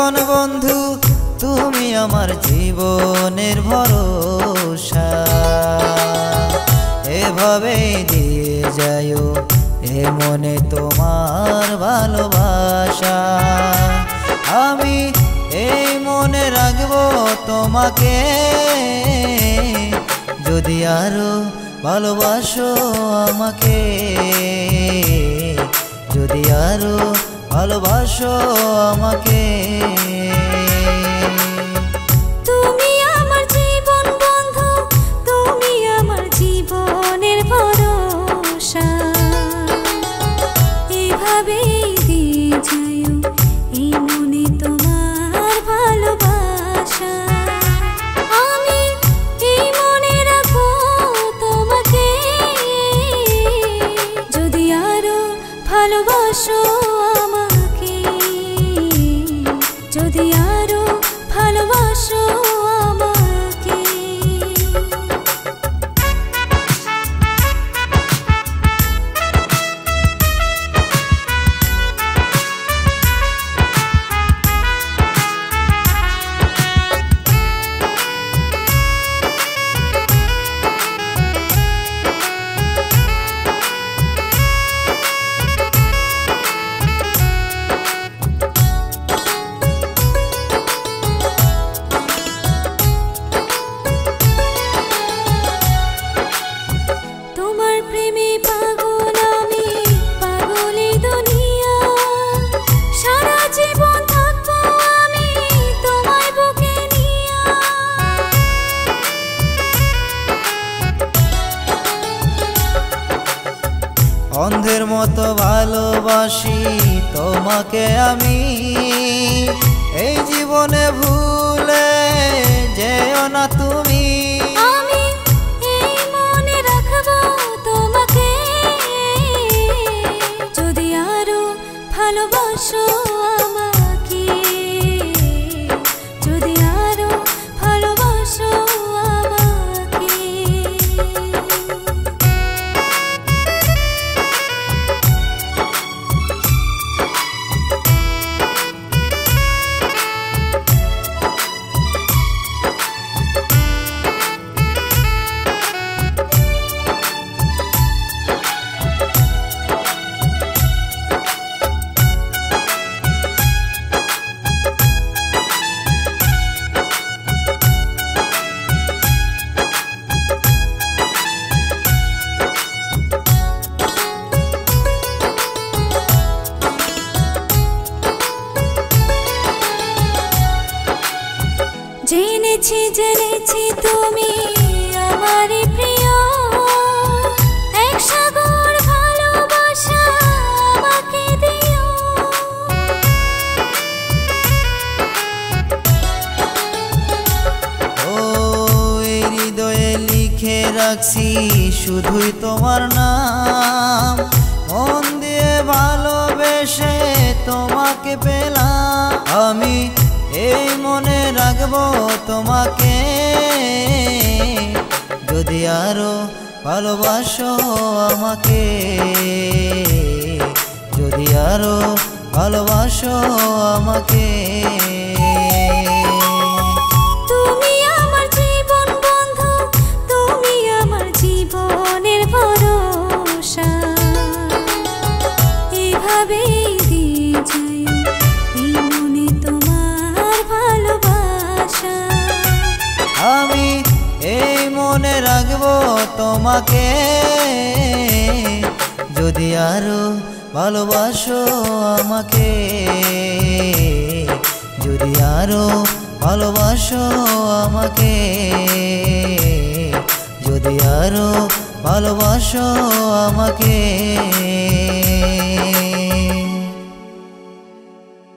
জীবন বন্ধু তুমি আমার জীবনের ভরসা, এভাবে দিয়ে যাও এ মনে তোমার ভালোবাসা। আমি এই মনে রাখবো তোমাকে, যদি আরো ভালোবাসো আমাকে, যদি আরো ভালোবাসো আমাকে। তুমি আমার জীবন বন্ধু, তুমি আমার জীবনের ভরসা, এভাবেই দিয়ে যাও এই মনে তোমার ভালোবাসা। আমি এই মনে রাখবো তোমাকে, যদি আরো ভালোবাসো আমাকে, যদি আরো ভালোবাসো আমাকে। অন্ধের মতো ভালোবাসি তোমাকে আমি, এই জীবনে ভুলে যেও না তুমি। আমি এই মনে রাখবো তোমাকে, যদি আরো ভালোবাসো আমাকে, যদি আরো ভালোবাসো আমাকে। জেনেছি জেনেছি তুমি আমারই প্রিয়, এক সাগর ভালোবাসা আমাকে দিও। ও এই হৃদয়ে লিখে রাখছি শুধুই তোমার নাম, মন দিয়ে ভালোবেসে তোমাকে পেলাম। আমি এই মনে রাখবো তোমাকে, যদি আরো ভালোবাসো আমাকে, যদি আরো ভালোবাসো আমাকে। তুমি আমার জীবন বন্ধু, তুমি আমার জীবনের ভরসা, এভাবেই দিয়ে যাও এই মনে তোমার ভালোবাসা। আমি এই মনে রাখবো তোমাকে, যদি আরো ভালোবাসো আমাকে, যদি আরো ভালোবাসো আমাকে, যদি আরো ভালোবাসো আমাকে।